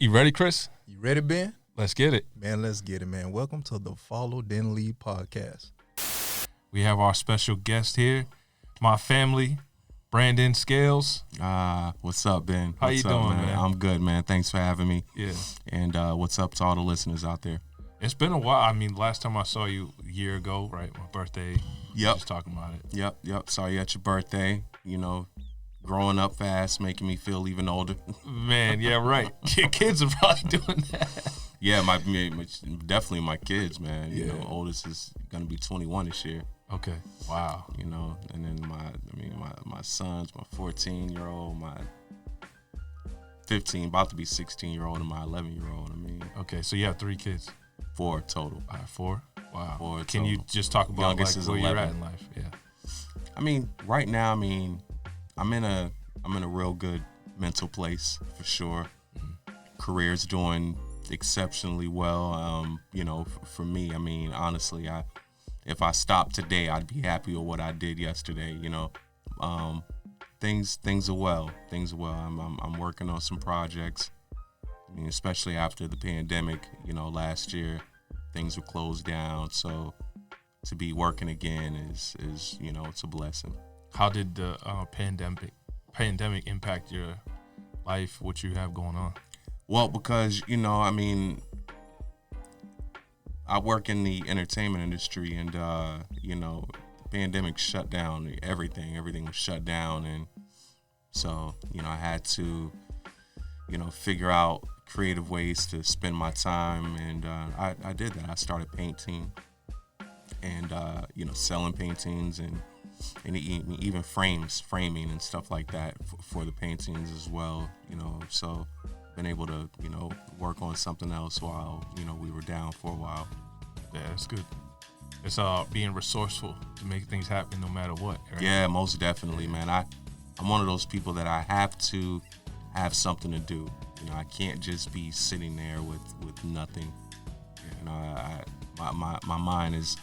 You ready, Chris? You ready, Ben? Let's get it. Man, let's get it, man. Welcome to the Follow Then Lead podcast. We have our special guest here, my family, Brandon Scales. What's up, Ben? How what's you up, doing, man? I'm good, man. Thanks for having me. Yeah. And what's up to all the listeners out there? It's been a while. I mean, last time I saw you a year ago, right? My birthday. Yep. Just talking about it. Yep. Saw you at your birthday. You know, growing up fast, making me feel even older. Man, yeah, right. Kids are probably doing that. Yeah, definitely my kids, man. You know, oldest is gonna be 21 this year. Okay. Wow. You know, and then my sons, my 14-year-old, my 15, about to be 16-year-old, and my 11-year-old. Okay, so you have 3 kids. 4 total. All right, 4. Wow. 4 Can total. you just talk about Youngest is where 11. you're at in life? Yeah. Right now, I'm in a real good mental place for sure. Career's doing exceptionally well. For me, honestly, if I stopped today, I'd be happy with what I did yesterday. Things are well. I'm working on some projects. Especially after the pandemic. Last year, things were closed down. So to be working again is it's a blessing. How did the pandemic impact your life, what you have going on? Well, because, I work in the entertainment industry and, the pandemic shut down everything. Everything was shut down. And so, I had to, figure out creative ways to spend my time. And I did that. I started painting and, selling paintings and even framing and stuff like that for the paintings as well. So been able to, work on something else while, we were down for a while. Yeah, that's good. It's being resourceful to make things happen no matter what. Right? Yeah, most definitely, man. I'm one of those people that I have to have something to do. I can't just be sitting there with nothing. My mind is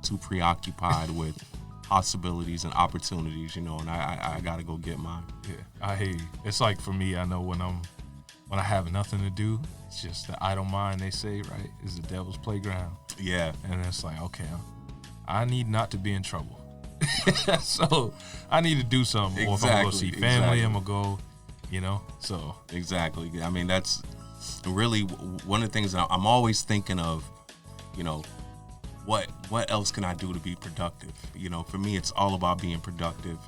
too preoccupied with possibilities and opportunities, and I gotta go get mine. Yeah, I hear you. It's like for me, I know when I have nothing to do, it's just the idle mind, they say, right, is the devil's playground. Yeah. And it's like, okay, I need not to be in trouble. So I need to do something. Or if I'm going to see family, I'm going to go, so. Exactly. That's really one of the things that I'm always thinking of, what else can I do to be productive? For me, it's all about being productive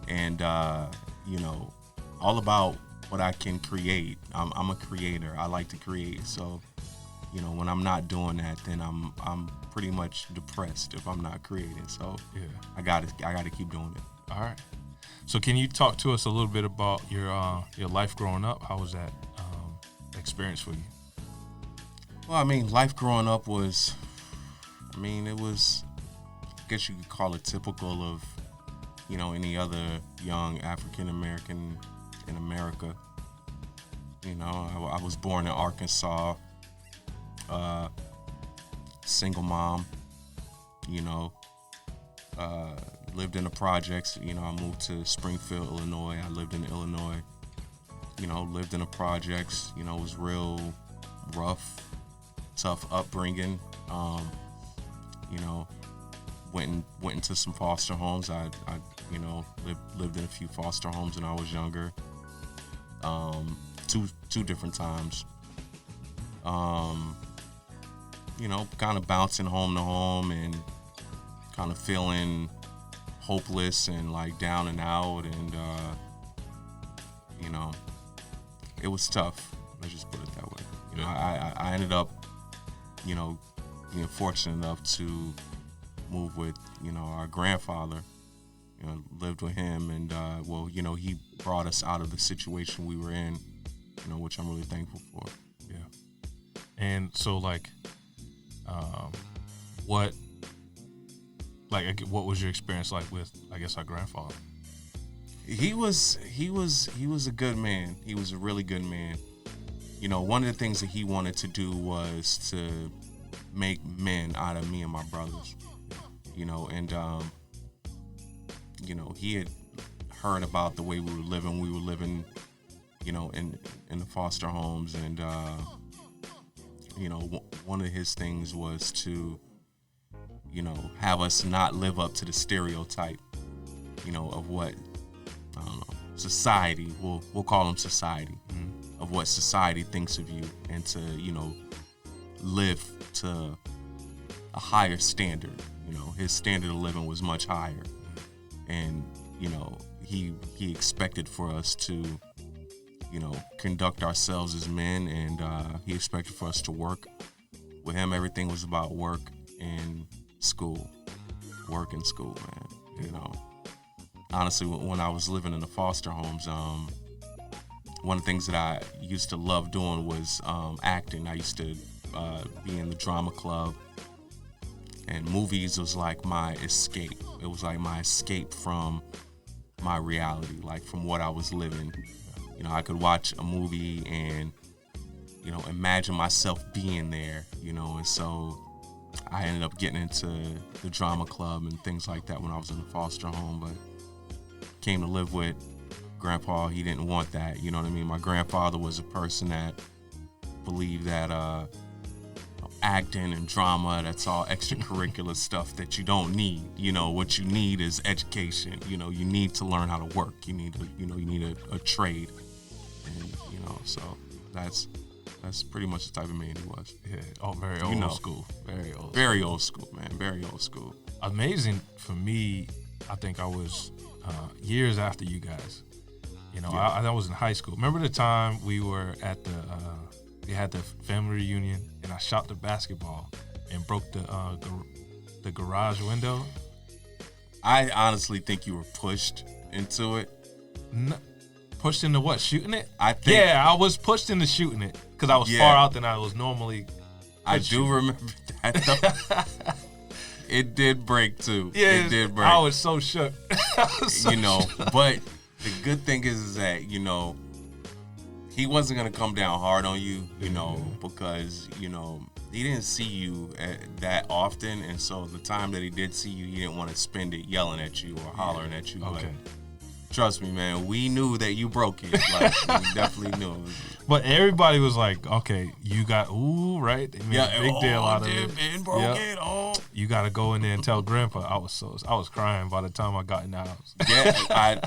and, all about what I can create. I'm a creator. I like to create. So, when I'm not doing that, then I'm pretty much depressed if I'm not creating. So yeah, I gotta keep doing it. All right. So can you talk to us a little bit about your life growing up? How was that experience for you? Well, life growing up was, it was, I guess you could call it typical of, any other young African American in America. I was born in Arkansas, single mom, lived in the projects. I moved to Springfield, Illinois. I lived in Illinois, lived in the projects. It was real rough, tough upbringing. Went into some foster homes. I lived in a few foster homes when I was younger. Two different times. Kind of bouncing home to home and kind of feeling hopeless and like down and out, and it was tough. Let's just put it that way. I ended up, being fortunate enough to move with, our grandfather. Lived with him, and he brought us out of the situation we were in, which I'm really thankful for. Yeah. And so, what was your experience like with, I guess, our grandfather? He was a good man. He was a really good man. One of the things that he wanted to do was to make men out of me and my brothers. He had heard about the way we were living. We were living, you know, in the foster homes, and you know, one of his things was to, you know, have us not live up to the stereotype, you know, of what, I don't know, society, we'll call them society, of what society thinks of you, and to, you know, live to a higher standard. You know, his standard of living was much higher, and, you know, he expected for us to, you know, conduct ourselves as men, and he expected for us to work. With him, everything was about work and school. Work and school, man. You know, honestly, when I was living in the foster homes, one of the things that I used to love doing was acting. I used to be in the drama club, and movies was like my escape. It was like my escape from my reality, like from what I was living. You know, I could watch a movie and, you know, imagine myself being there, you know, and so I ended up getting into the drama club and things like that when I was in the foster home, but came to live with Grandpa. He didn't want that, you know what I mean? My grandfather was a person that believed that acting and drama, that's all extracurricular stuff that you don't need. You know, what you need is education. You know, you need to learn how to work. You need a trade. And, you know, so that's pretty much the type of man he was. Yeah, very old school. Very old school, man. Very old school. Amazing for me, I think I was years after you guys. You know, yeah. I was in high school. Remember the time we were at we had the family reunion, and I shot the basketball and broke the garage window? I honestly think you were pushed into it. No, pushed into what? Shooting it? I think. Yeah, I was pushed into shooting it because I was far out than I was normally. I do remember that. It did break too. Yeah, it did break. I was so shook. You know, but the good thing is that, you know, he wasn't gonna come down hard on you, you know, because, you know, he didn't see you that often, and so the time that he did see you, he didn't want to spend it yelling at you or hollering at you. Okay. But trust me, man, we knew that you broke it. Like, we definitely knew. But everybody was like, "Okay, you got right." They made a big deal out of it. Ben broke it. Oh, you got to go in there and tell Grandpa. I was crying by the time I got in the house. Yeah,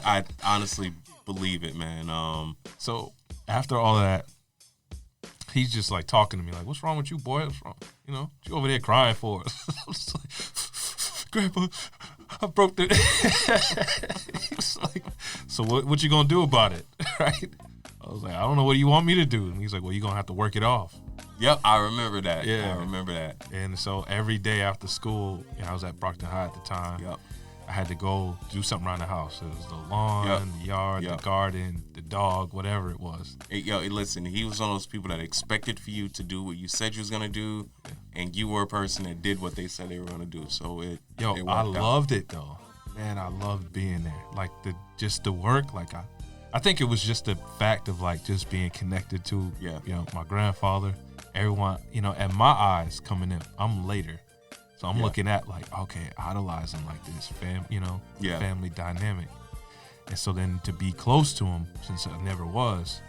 I honestly believe it, man. So after all of that, he's just like talking to me like, "What's wrong with you, boy? What's wrong? You know, you over there crying for us?" I was like, "Grandpa, I broke the." He's like, "So what you gonna do about it?" Right? I was like, "I don't know. What do you want me to do?" And he's like, "Well, you're gonna have to work it off." Yep, I remember that. Yeah, I remember that. And so every day after school, I was at Brockton High at the time. Yep. I had to go do something around the house. It was the lawn, the yard, the garden, the dog, whatever it was. Listen, he was one of those people that expected for you to do what you said you was gonna do, and you were a person that did what they said they were gonna do. So I loved it though. Man, I loved being there. Like the work. Like I think it was just the fact of like just being connected to my grandfather. Everyone, in my eyes coming in, I'm later. So I'm looking at like, okay, idolizing like this family dynamic. And so then to be close to him, since I never was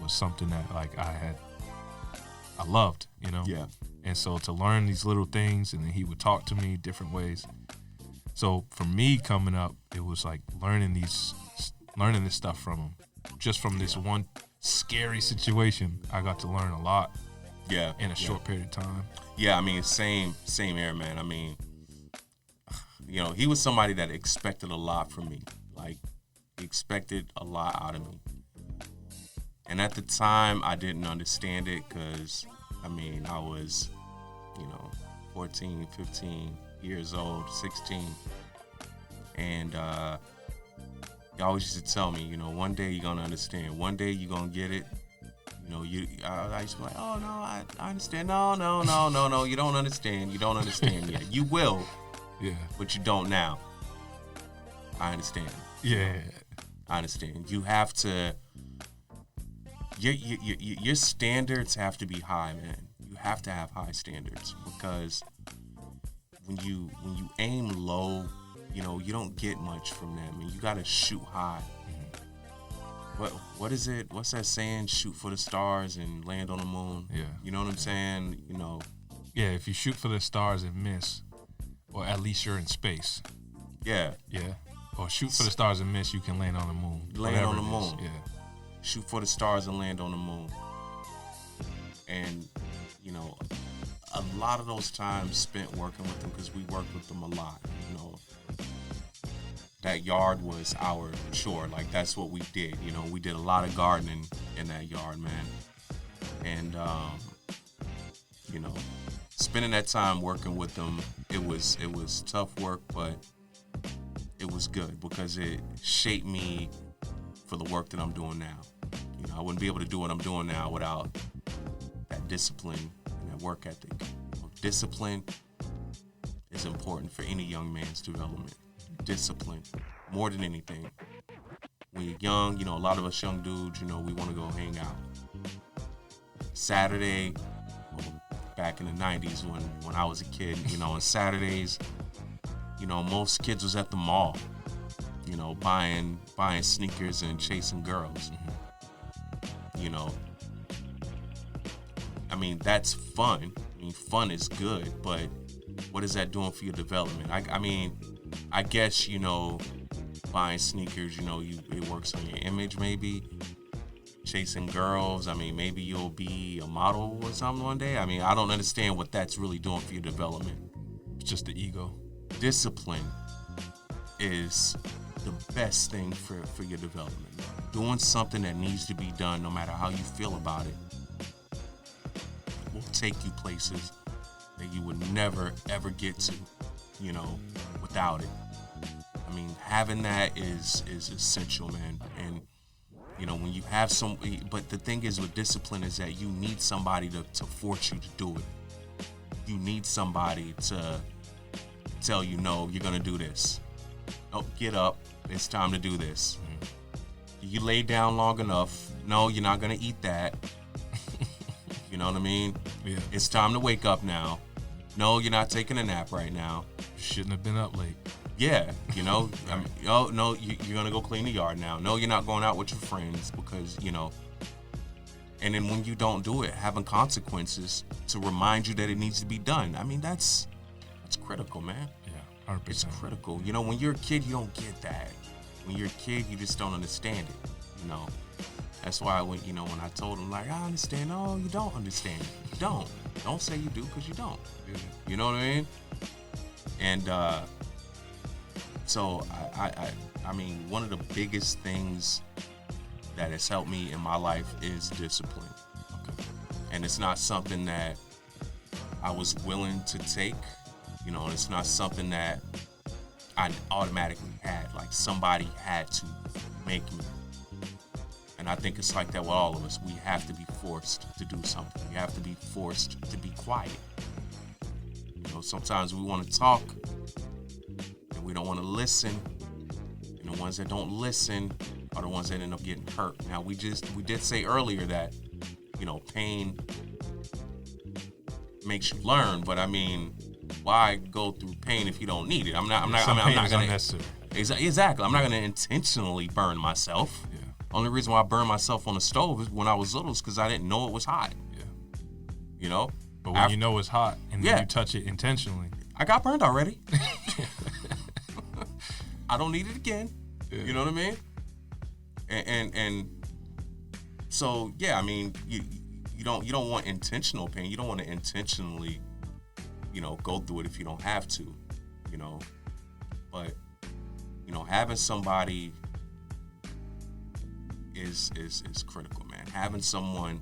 something that like I loved, Yeah. And so to learn these little things, and then he would talk to me different ways. So for me coming up, it was like learning this stuff from him. Just from this one scary situation, I got to learn a lot. Yeah. In a short period of time. Yeah, I mean, same air, man. I mean, he was somebody that expected a lot from me. Like, he expected a lot out of me. And at the time, I didn't understand it because, I mean, I was, 14, 15 years old, 16. And he always used to tell me, one day you're going to understand. One day you're going to get it. I used to be like, oh, no, I understand. No, you don't understand. You don't understand yet. You will, but you don't now. I understand. Yeah. I understand. You have to, your standards have to be high, man. You have to have high standards because when you aim low, you don't get much from them, and you got to shoot high. what is it? What's that saying? Shoot for the stars and land on the moon. Yeah. You know what I'm saying? You know. Yeah, if you shoot for the stars and miss, or at least you're in space. Yeah. Yeah. Or shoot for the stars and miss, you can land on the moon. Land on the moon. Yeah. Shoot for the stars and land on the moon. And, you know, a lot of those times spent working with them, because we worked with them a lot, you know. That yard was our chore. Like, that's what we did. You know, we did a lot of gardening in that yard, man. And, you know, spending that time working with them, it was tough work, but it was good because it shaped me for the work that I'm doing now. You know, I wouldn't be able to do what I'm doing now without that discipline and that work ethic. Discipline is important for any young man's development. Discipline, more than anything. When you're young, you know, a lot of us young dudes, you know, we want to go hang out. Saturday, back in the 90s when I was a kid, you know, on Saturdays, you know, most kids was at the mall, you know, buying sneakers and chasing girls. You know, I mean, that's fun. I mean, fun is good, but what is that doing for your development? I mean, I guess, you know, buying sneakers, you know, it works on your image maybe. Chasing girls, I mean, maybe you'll be a model or something one day. I mean, I don't understand what that's really doing for your development. It's just the ego. Discipline is the best thing for your development. Doing something that needs to be done, no matter how you feel about it, will take you places that you would never, ever get to, you know, without it. I mean, having that is essential, man. And, you know, when you have but the thing is with discipline is that you need somebody to force you to do it. You need somebody to tell you, no, you're going to do this. Oh, get up. It's time to do this. You lay down long enough. No, you're not going to eat that. You know what I mean? Yeah. It's time to wake up now. No, you're not taking a nap right now. Shouldn't have been up late. Yeah, you know, I mean, oh, no, you're going to go clean the yard now. No, you're not going out with your friends because, you know. And then when you don't do it, having consequences to remind you that it needs to be done. I mean, that's critical, man. Yeah, 100%. It's critical. You know, when you're a kid, you don't get that. When you're a kid, you just don't understand it, you know. That's why, when I told him, like, I understand. No, you don't understand it. You don't. Don't say you do because you don't. Yeah. You know what I mean? And so, I mean, one of the biggest things that has helped me in my life is discipline. Okay. And it's not something that I was willing to take. You know, it's not something that I automatically had. Like, somebody had to make me. And I think it's like that with all of us. We have to be forced to do something. We have to be forced to be quiet. You know, sometimes we want to talk and we don't want to listen. And the ones that don't listen are the ones that end up getting hurt. Now, we did say earlier that, you know, pain makes you learn, but I mean, why go through pain if you don't need it? I'm not gonna unnecessary. Exactly. I'm not gonna intentionally burn myself. Yeah. Only reason why I burned myself on the stove is when I was little is because I didn't know it was hot. Yeah. You know? But when you know it's hot and then Yeah. you touch it intentionally. I got burned already. I don't need it again. Yeah. You know what I mean? And so, yeah, I mean, you don't want intentional pain. You don't want to intentionally, you know, go through it if you don't have to, you know. But, you know, having somebody is critical, man. Having someone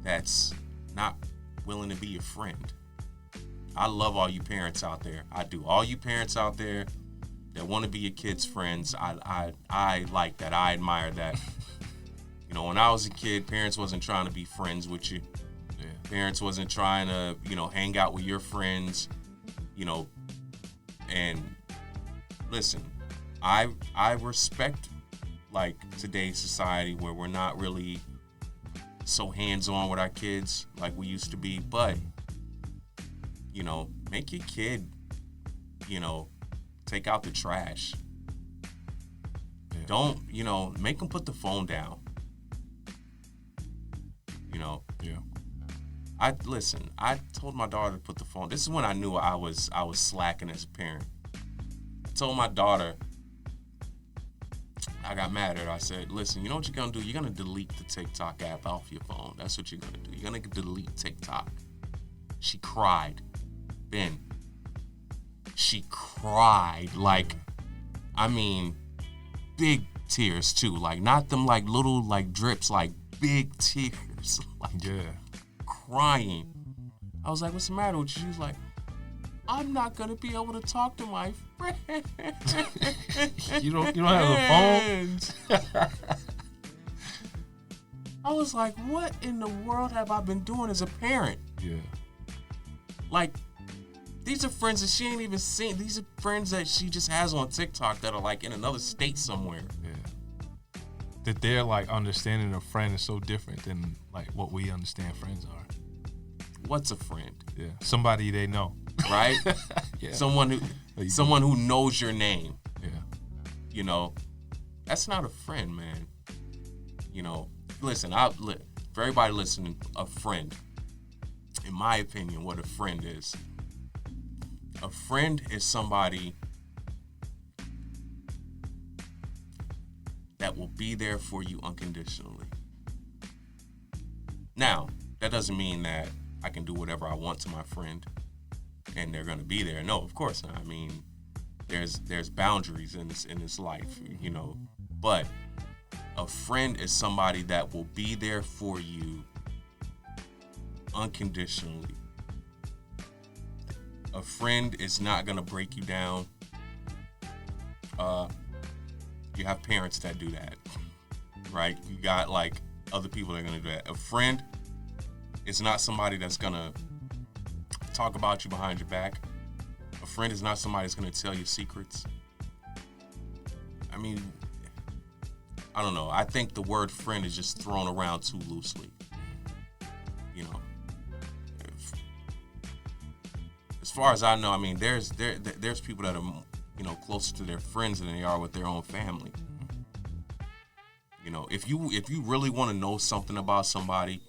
that's not willing to be your friend. I love all you parents out there. I do. All you parents out there that want to be your kids' friends, I like that. I admire that. You know, when I was a kid, parents wasn't trying to be friends with you. Yeah. Parents wasn't trying to, you know, hang out with your friends, you know. And listen, I respect, like, today's society where we're not really so hands-on with our kids like we used to be. But, you know, make your kid, you know, take out the trash. Yeah. Don't, make them put the phone down. Yeah. I told my daughter to put the phone. This is when I knew I was slacking as a parent. I told my daughter, I got mad at her. I said, listen, you know what you're going to do? You're going to delete the TikTok app off your phone. That's what you're going to do. You're going to delete TikTok. She cried. Ben. She cried. Like, I mean, big tears too. Like, not them like little like drips, like big tears. Like, Yeah. crying. I was like, what's the matter with you? She was like, I'm not gonna be able to talk to my friends. You don't have a phone? I was like, what in the world have I been doing as a parent? Yeah. Like, these are friends that she ain't even seen. These are friends that she just has on TikTok that are like in another state somewhere. Yeah. That their like understanding of friend is so different than like what we understand friends are. What's a friend? Yeah. Somebody they know. Right? Yeah. Someone who knows your name. Yeah. That's not a friend, man. Listen, for everybody listening, a friend, in my opinion, what a friend is. A friend is somebody that will be there for you unconditionally. Now, that doesn't mean that I can do whatever I want to my friend and they're going to be there. No, of course not. I mean, there's boundaries in this life, But a friend is somebody that will be there for you unconditionally. A friend is not going to break you down. You have parents that do that, right? You got like other people that are going to do that. A friend is not somebody that's going to talk about you behind your back. A friend is not somebody that's going to tell you secrets. I mean, I don't know. I think the word friend is just thrown around too loosely. As far as I know, I mean, there's people that are, closer to their friends than they are with their own family. If you really want to know something about somebody,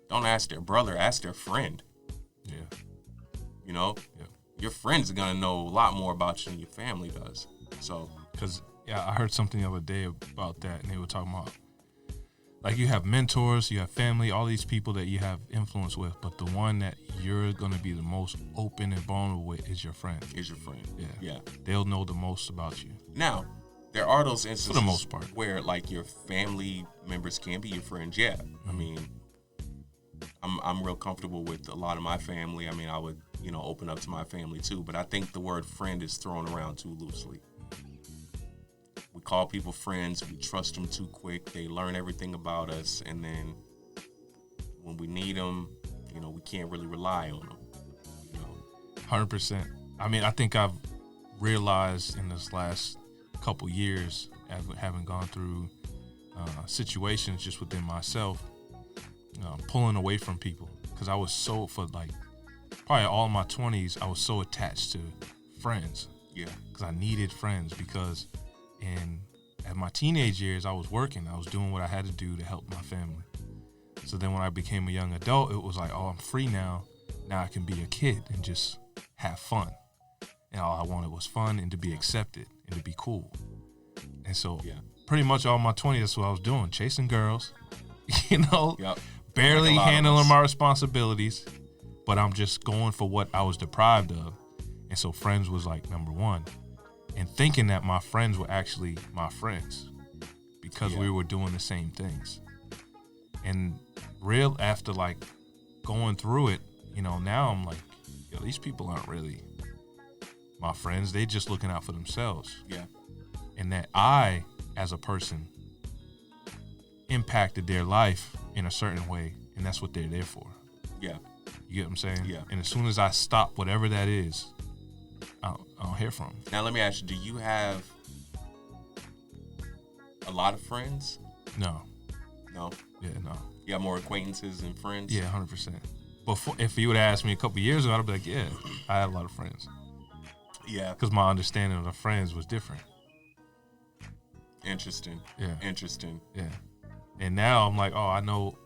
don't ask their brother, ask their friend. Yeah. Yeah. Your friends are gonna know a lot more about you than your family does. So, because I heard something the other day about that, and they were talking about like you have mentors, you have family, all these people that you have influence with, but the one that you're gonna be the most open and vulnerable with is your friend. Yeah. They'll know the most about you. Now, there are those instances for the most part where like your family members can be your friends. Yeah. I mean, I'm real comfortable with a lot of my family. I mean, I would, open up to my family too, but I think the word friend is thrown around too loosely. We call people friends, we trust them too quick, they learn everything about us, and then when we need them, we can't really rely on them. 100%. I mean, I think I've realized in this last couple years, having gone through situations just within myself, pulling away from people, because I was so, for like probably all my 20s, I was so attached to friends. Yeah. Because I needed friends, because at my teenage years, I was working. I was doing what I had to do to help my family. So then when I became a young adult, it was like, oh, I'm free now. Now I can be a kid and just have fun. And all I wanted was fun and to be accepted and to be cool. And so pretty much all my 20s, that's what I was doing. Chasing girls, barely like handling my responsibilities. But I'm just going for what I was deprived of. And so friends was like number one. And thinking that my friends were actually my friends because we were doing the same things. And after like going through it, now I'm like, these people aren't really my friends. They just looking out for themselves. Yeah. And that I, as a person, impacted their life in a certain way, and that's what they're there for. Yeah. You get what I'm saying? Yeah. And as soon as I stop whatever that is, I don't hear from them. Now let me ask you, do you have a lot of friends? No. No? Yeah, no. You have more acquaintances than friends? Yeah, 100%. Before, if you would have asked me a couple years ago, I'd be like, yeah, I had a lot of friends. Yeah. Because my understanding of the friends was different. Interesting. Yeah. Interesting. Yeah. And now I'm like, oh, I know.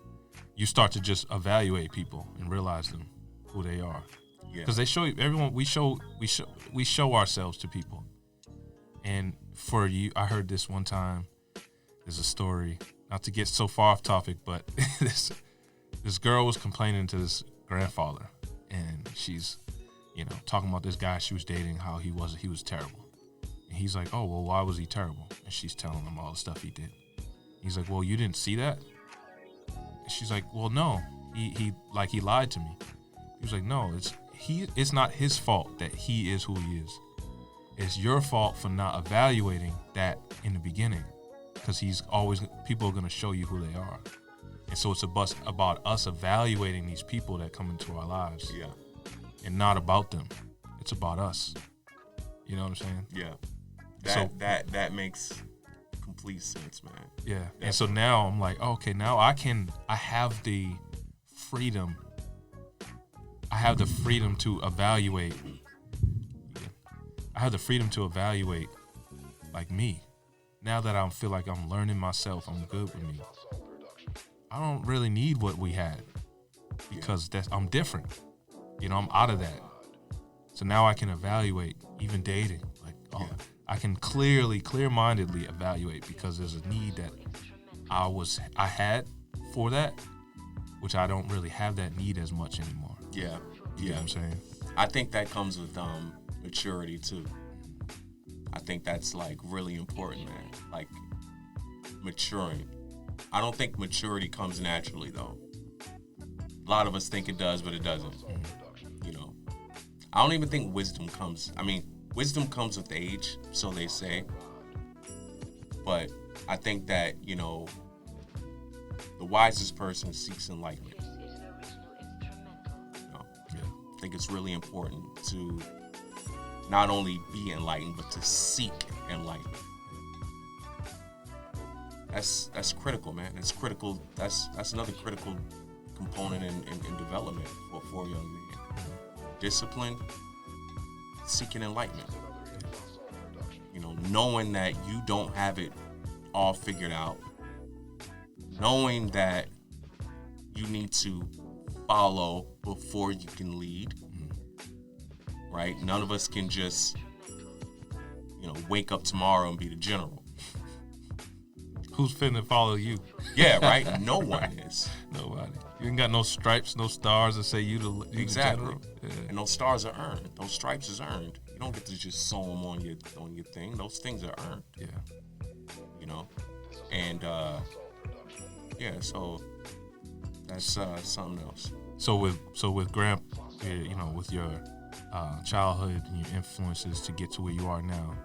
You start to just evaluate people and realize them, who they are. Yeah. Because they show you, everyone, we show ourselves to people. And for you, I heard this one time, there's a story, not to get so far off topic, but this girl was complaining to this grandfather, and she's, talking about this guy she was dating, how he was terrible. And he's like, oh, well, why was he terrible? And she's telling him all the stuff he did. He's like, well, you didn't see that? And she's like, well, no, he lied to me. He was like, no, it's not his fault that he is who he is. It's your fault for not evaluating that in the beginning, because people are going to show you who they are. And so it's about us evaluating these people that come into our lives. Yeah. And not about them. It's about us. You know what I'm saying? Yeah. That makes complete sense, man. Yeah. Definitely. And so now I'm like, okay, now I have the freedom. I have the freedom to evaluate. I have the freedom to evaluate, like, me. Now that I feel like I'm learning myself, I'm good with me. I don't really need what we had, because I'm different. I'm out of that. So now I can evaluate, even dating. Like, I can clear-mindedly evaluate, because there's a need that I had for that, which I don't really have that need as much anymore. Yeah. You know what I'm saying? I think that comes with maturity too. I think that's like really important, man. Like maturing. I don't think maturity comes naturally though. A lot of us think it does, but it doesn't. I don't even think wisdom comes. Wisdom comes with age, so they say. But I think that, the wisest person seeks enlightenment. I think it's really important to not only be enlightened, but to seek enlightenment. That's critical, man. That's critical. That's another critical component in development for a young man. Discipline, seeking enlightenment. Knowing that you don't have it all figured out. Knowing that you need to follow before you can lead. Right? None of us can just, wake up tomorrow and be the general. Who's finna follow you? Yeah, right? No one is. Nobody. You ain't got no stripes, no stars that say you the general. Yeah. And those stars are earned. Those stripes is earned. You don't get to just sew them on your thing. Those things are earned. Yeah. And so that's something else. So with with your childhood and your influences to get to where you are now,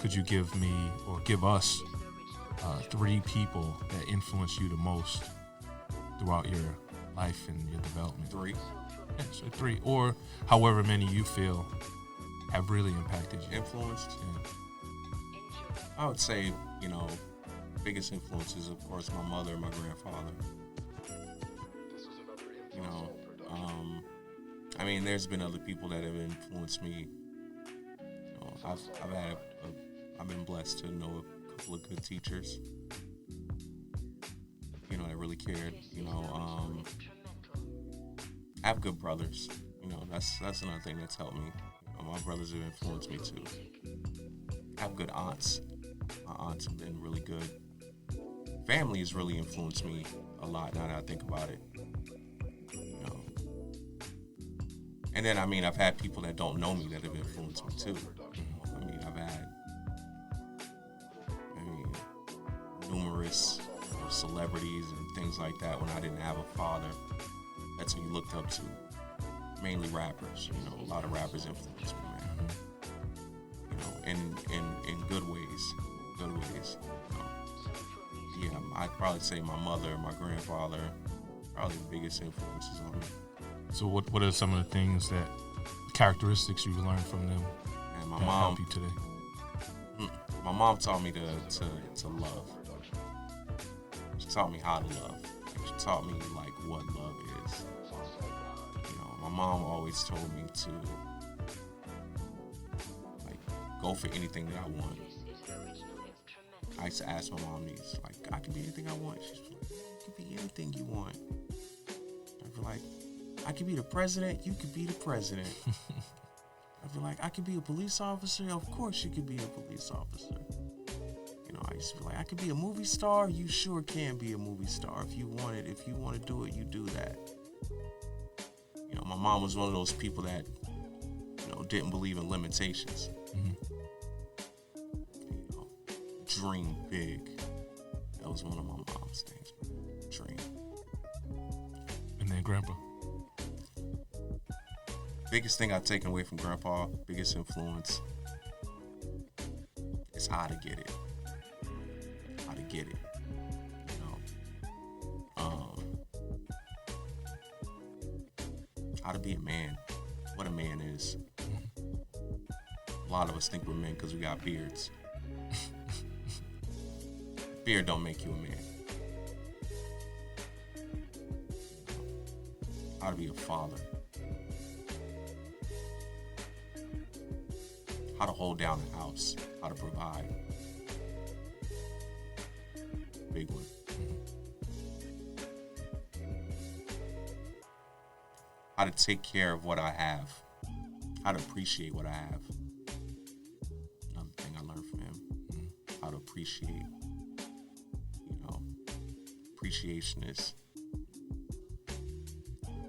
could you give me or give us 3 people that influence you the most throughout your life and your development? 3? Yeah, so 3, or however many you feel have really impacted you. Influenced? Yeah. I would say, biggest influences, of course, my mother and my grandfather. There's been other people that have influenced me. I've been blessed to know a couple of good teachers. That really cared. I have good brothers. That's another thing that's helped me. My brothers have influenced me too. I have good aunts. My aunts have been really good. Family has really influenced me a lot now that I think about it. And then, I've had people that don't know me that have influenced me too. I've had numerous celebrities and things like that when I didn't have a father. That's who you looked up to. Mainly rappers. A lot of rappers influenced me, man. In good ways. I'd probably say my mother and my grandfather probably the biggest influences on me. So what are some of the things characteristics you learned from them? And my that mom help you today? My mom taught me to love. She taught me how to love. She taught me what love is. My mom always told me to go for anything that I want. I used to ask my mom these, like, I can be anything I want. She's like, you can be anything you want. I'd be like, I can be the president, you could be the president. I'd be like, I could be a police officer, of course you could be a police officer. You know, I used to be like, I could be a movie star, you sure can be a movie star. If you want to do it, you do that. You know, my mom was one of those people that, you know, didn't believe in limitations. Mm-hmm. You know, dream big. That was one of my mom's things. Dream. And then Grandpa. Biggest thing I've taken away from Grandpa, biggest influence, is how to get it. How to get it. You know, how to be a man. What a man is. A lot of us think we're men because we got beards. Beard don't make you a man. How to be a father. How to hold down the house. How to provide. Big one. How to take care of what I have. How to appreciate what I have. Another thing I learned from him. How to appreciate. You know, appreciation is.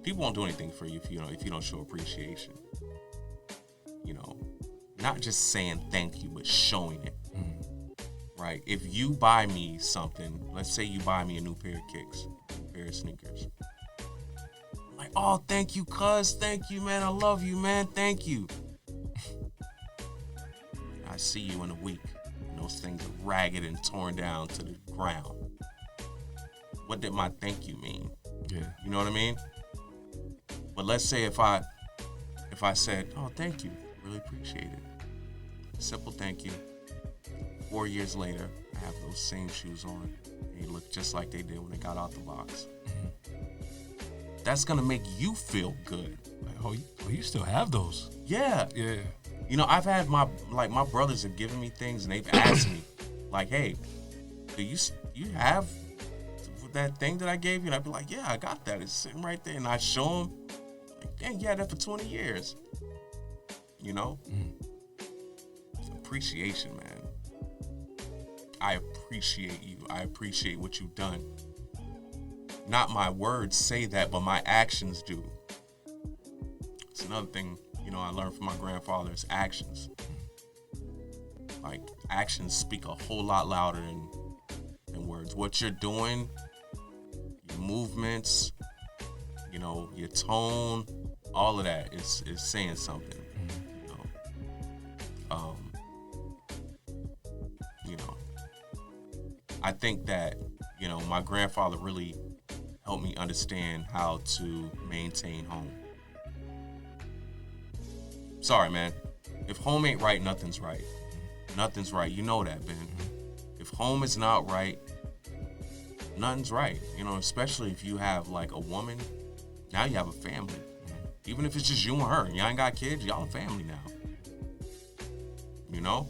People won't do anything for you if you don't show appreciation. You know, not just saying thank you, but showing it. Right? If you buy me something, let's say you buy me a new pair of kicks, a pair of sneakers. Like, oh, thank you, cuz. Thank you, man. I love you, man. Thank you. I see you in a week. And those things are ragged and torn down to the ground. What did my thank you mean? Yeah. You know what I mean? But let's say if I said, oh, thank you. Really appreciate it. Simple thank you. 4 years later, I have those same shoes on. They look just like they did when they got out the box. That's gonna make you feel good. Like, you still have those? Yeah. Yeah. You know, I've had my brothers have given me things and they've asked me, like, hey, do you have that thing that I gave you? And I'd be like, yeah, I got that. It's sitting right there. And I show them, like, dang, you had that for 20 years. You know? Appreciation, man. I appreciate you. I appreciate what you've done. Not my words say that, but my actions do. It's another thing, you know, I learned from my grandfather is actions. Like, actions speak a whole lot louder than words. What you're doing, your movements, you know, your tone, all of that is saying something. You know, I think that, you know, my grandfather really helped me understand how to maintain home. Sorry, man. If home ain't right, nothing's right. Nothing's right. You know that, Ben. If home is not right, nothing's right. You know, especially if you have like a woman, now you have a family. Even if it's just you and her, and y'all ain't got kids, y'all a family now. You know?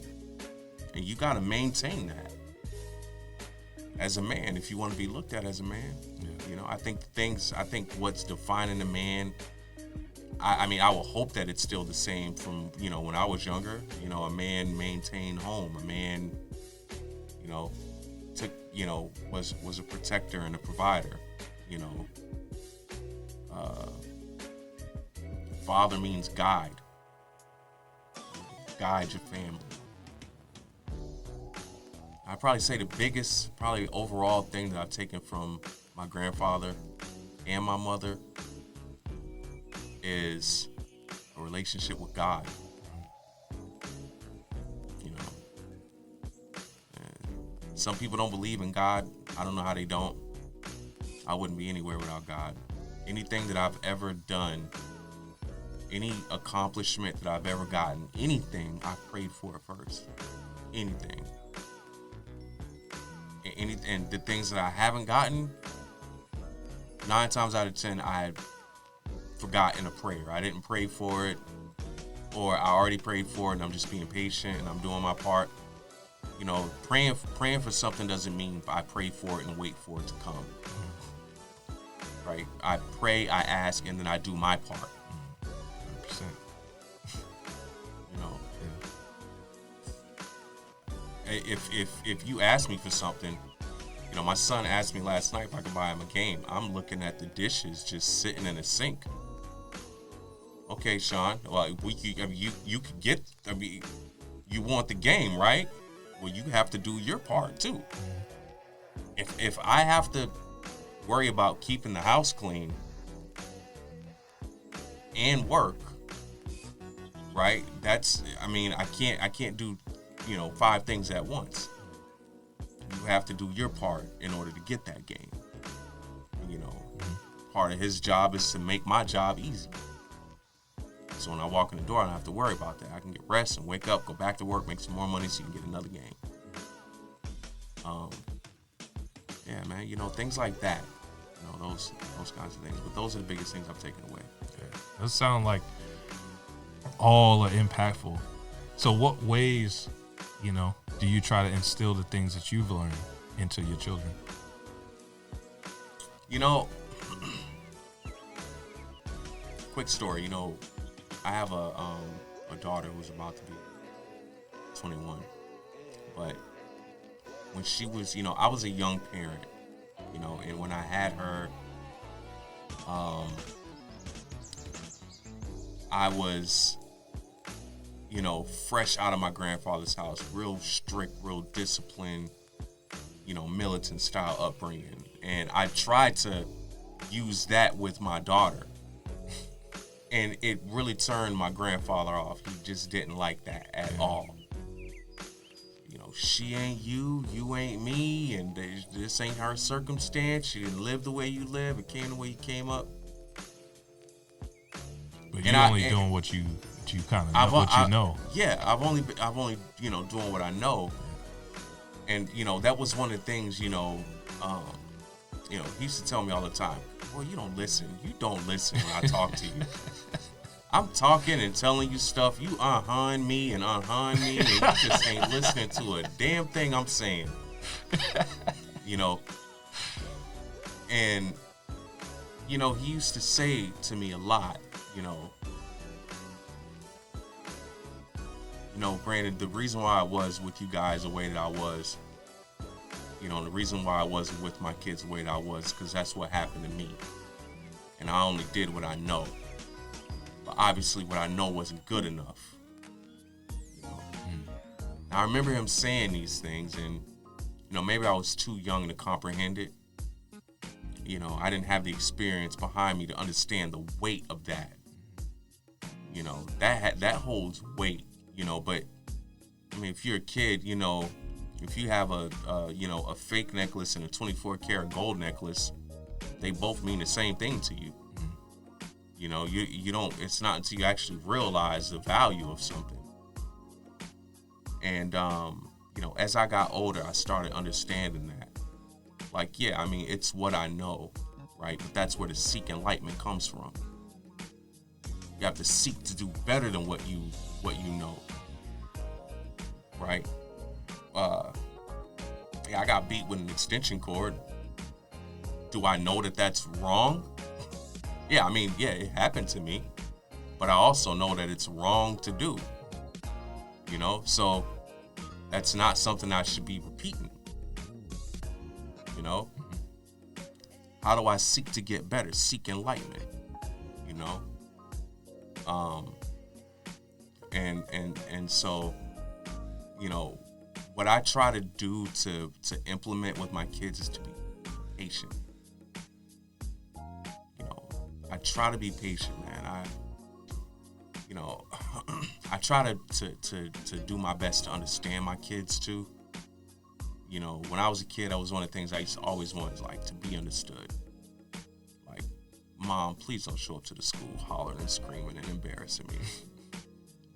And you gotta maintain that. As a man, if you want to be looked at as a man. Yeah. You know, I think what's defining a man, I mean, I will hope that it's still the same from, you know, when I was younger. You know, a man maintained home. A man, you know, was a protector and a provider. You know, father means guide. Guide your family. I'd probably say the biggest, probably overall thing that I've taken from my grandfather and my mother is a relationship with God. You know, and some people don't believe in God. I don't know how they don't. I wouldn't be anywhere without God. Anything that I've ever done, any accomplishment that I've ever gotten, anything, I prayed for it first. Anything. And the things that I haven't gotten, 9 times out of 10, I had forgotten a prayer. I didn't pray for it, or I already prayed for it and I'm just being patient and I'm doing my part. You know, praying for something doesn't mean I pray for it and wait for it to come. Right? I pray, I ask, and then I do my part. 100%. You know, if you ask me for something, you know, my son asked me last night if I could buy him a game. I'm looking at the dishes just sitting in the sink. Okay, Sean. Well, you could get. I mean, you want the game, right? Well, you have to do your part too. If I have to worry about keeping the house clean and work, right? That's. I mean, I can't do, you know, 5 things at once. You have to do your part in order to get that game. You know, part of his job is to make my job easy. So when I walk in the door, I don't have to worry about that. I can get rest and wake up, go back to work, make some more money so you can get another game. Yeah, man, you know, things like that. You know, those kinds of things. But those are the biggest things I've taken away. Okay. Those sound like all are impactful. So what ways, you know, do you try to instill the things that you've learned into your children? You know, quick story, you know, I have a daughter who's about to be 21. But when she was, you know, I was a young parent, you know, and when I had her, I was, you know, fresh out of my grandfather's house, real strict, real disciplined, you know, militant style upbringing. And I tried to use that with my daughter. And it really turned my grandfather off. He just didn't like that at all. You know, she ain't you, you ain't me, and this ain't her circumstance. She didn't live the way you live. It came the way you came up. But you're only doing what you kind of know, what you know. Yeah, I've only you know, doing what I know. And you know, that was one of the things, you know, he used to tell me all the time, well, you don't listen. You don't listen when I talk to you. I'm talking and telling you stuff. You uh-huh-ing me and uh-huh-ing me, and you just ain't listening to a damn thing I'm saying. You know? And, you know, he used to say to me a lot, you know, Brandon, the reason why I was with you guys the way that I was, you know, the reason why I wasn't with my kids the way that I was, because that's what happened to me. And I only did what I know. But obviously what I know wasn't good enough. You know? Now, I remember him saying these things, and, you know, maybe I was too young to comprehend it. You know, I didn't have the experience behind me to understand the weight of that. You know, that holds weight, you know, but, I mean, if you're a kid, you know, if you have a fake necklace and a 24-karat gold necklace, they both mean the same thing to you. You know, you don't. It's not until you actually realize the value of something. And you know, as I got older, I started understanding that. Like, yeah, I mean, it's what I know, right? But that's where the seek enlightenment comes from. You have to seek to do better than what you know, right? Yeah, I got beat with an extension cord. Do I know that that's wrong? Yeah, I mean, yeah, it happened to me. But I also know that it's wrong to do. You know? So that's not something I should be repeating. You know? How do I seek to get better? Seek enlightenment. You know? And so, you know, what I try to do to implement with my kids is to be patient. You know, I try to be patient, man. I try to do my best to understand my kids too. You know, when I was a kid, that was one of the things I used to always want, is like to be understood. Like, Mom, please don't show up to the school hollering and screaming and embarrassing me.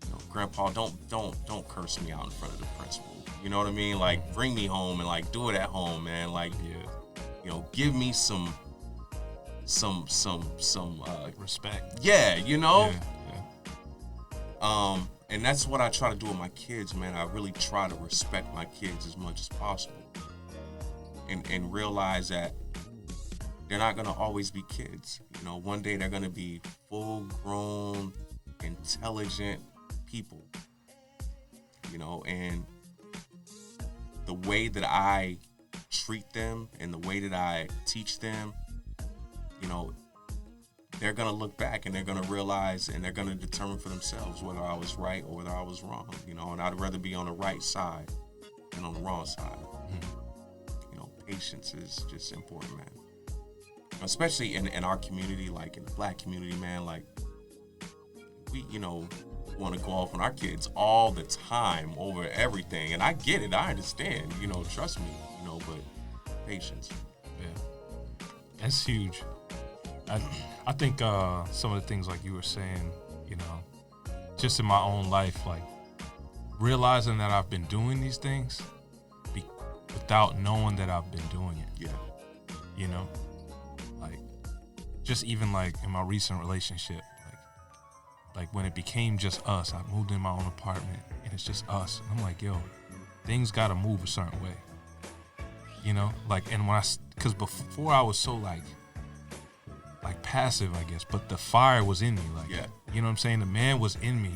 You know, Grandpa, don't curse me out in front of the principal. You know what I mean? Like, bring me home and like do it at home, man. Like, you know, give me some respect. Yeah, you know. Yeah. And that's what I try to do with my kids, man. I really try to respect my kids as much as possible. And realize that they're not going to always be kids. You know, one day they're going to be full-grown, intelligent people. You know, and the way that I treat them and the way that I teach them, you know, they're going to look back and they're going to realize and they're going to determine for themselves whether I was right or whether I was wrong, you know, and I'd rather be on the right side than on the wrong side. You know, patience is just important, man. Especially in our community, like in the Black community, man, like we, you know, want to go off on our kids all the time over everything. And I get it. I understand, you know, trust me, you know, but patience. Yeah. That's huge. I think some of the things like you were saying, you know, just in my own life, like realizing that I've been doing these things without knowing that I've been doing it. Yeah. You know, like just even like in my recent relationship, like when it became just us, I moved in my own apartment and it's just us. And I'm like, yo, things got to move a certain way. You know, like, and because before I was so like passive, I guess, but the fire was in me. Like, yeah. You know what I'm saying? The man was in me.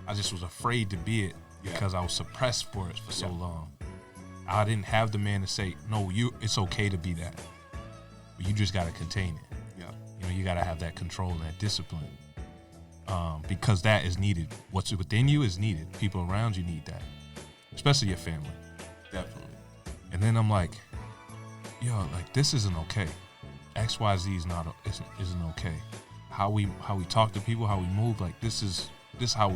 I just was afraid to be it because I was suppressed for it for so long. I didn't have the man to say, no, it's okay to be that. But you just got to contain it. Yeah. You know, you got to have that control and that discipline. Because that is needed. What's within you is needed. People around you need that, especially your family. Definitely. And then I'm like, yo, like this isn't okay. XYZ isn't okay. How we talk to people, how we move, like this is how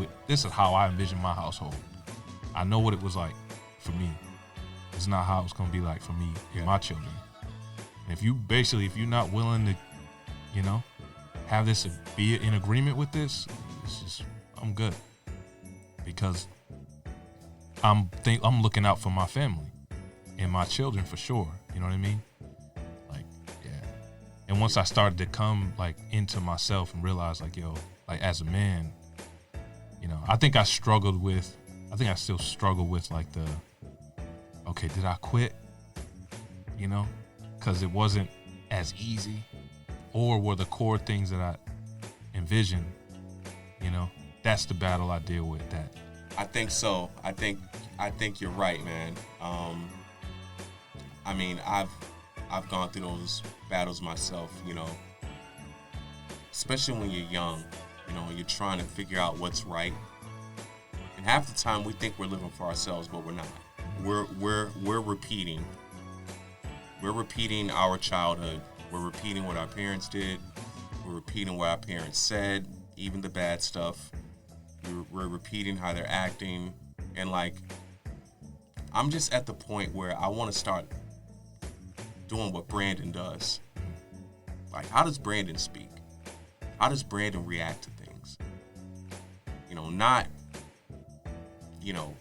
I envision my household. I know what it was like for me. It's not how it's gonna be like for me and my children. And if you're not willing to, you know, have this be in agreement with this, it's just I'm good. Because I'm looking out for my family and my children for sure. You know what I mean? Like, yeah. And once I started to come like into myself and realize like, yo, like as a man, you know, I think I still struggle with like okay, did I quit? You know, because it wasn't as easy, or were the core things that I envisioned, you know, that's the battle I deal with. That I think so. I think you're right, man. I mean, I've gone through those battles myself, you know, especially when you're young, you know, you're trying to figure out what's right. And half the time we think we're living for ourselves, but we're not. We're repeating. We're repeating our childhood. We're repeating what our parents did. We're repeating what our parents said, even the bad stuff. We're repeating how they're acting. And like, I'm just at the point where I want to start doing what Brandon does. Like, how does Brandon speak? How does Brandon react to things? You know, not, you know,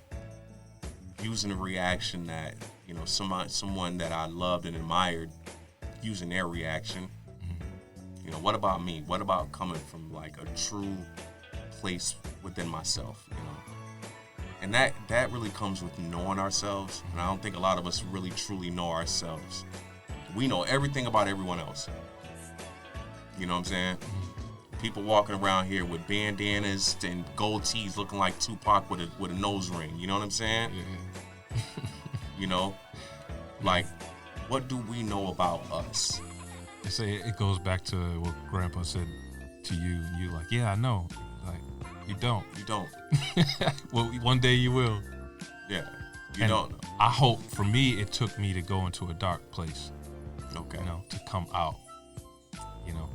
using a reaction that, you know, someone that I loved and admired, using their reaction. You know, what about me? What about coming from like a true place within myself, you know? And that really comes with knowing ourselves. And I don't think a lot of us really truly know ourselves. We know everything about everyone else. You know what I'm saying? People walking around here with bandanas and gold tees looking like Tupac with a nose ring. You know what I'm saying? Yeah. You know? Like, what do we know about us? It goes back to what Grandpa said to you. And you're like, yeah, I know. Like, you don't. You don't. Well, one day you will. Yeah. You don't know. I hope, for me, it took me to go into a dark place. Okay. You know, to come out. You know.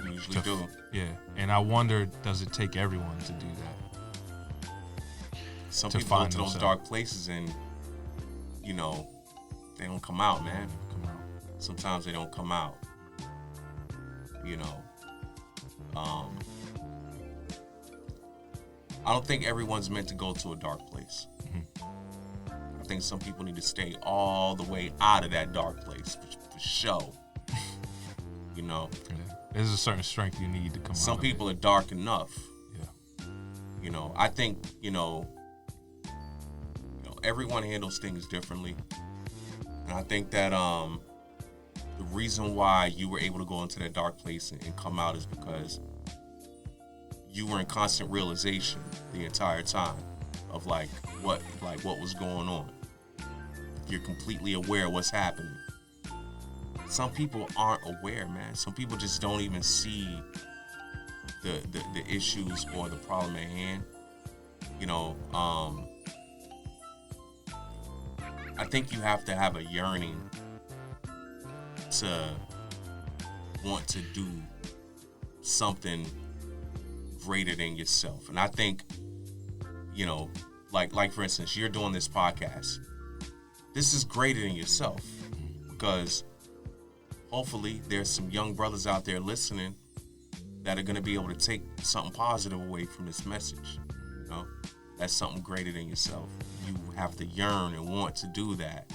You usually do. Yeah. And I wonder, does it take everyone to do that? Some people go to those dark places and, you know, they don't come out, man. Sometimes they don't come out. You know. I don't think everyone's meant to go to a dark place. I think some people need to stay all the way out of that dark place for show. You know. Yeah. There's a certain strength you need to come out. Some people are dark enough. Yeah. I think, everyone handles things differently. And I think that the reason why you were able to go into that dark place and come out is because you were in constant realization the entire time of what was going on. You're completely aware of what's happening. Some people aren't aware, man. Some people just don't even see the issues or the problem at hand. I think you have to have a yearning to want to do something greater than yourself. And I think, like for instance, you're doing this podcast. This is greater than yourself, because hopefully there's some young brothers out there listening that are going to be able to take something positive away from this message. That's something greater than yourself. You have to yearn and want to do that.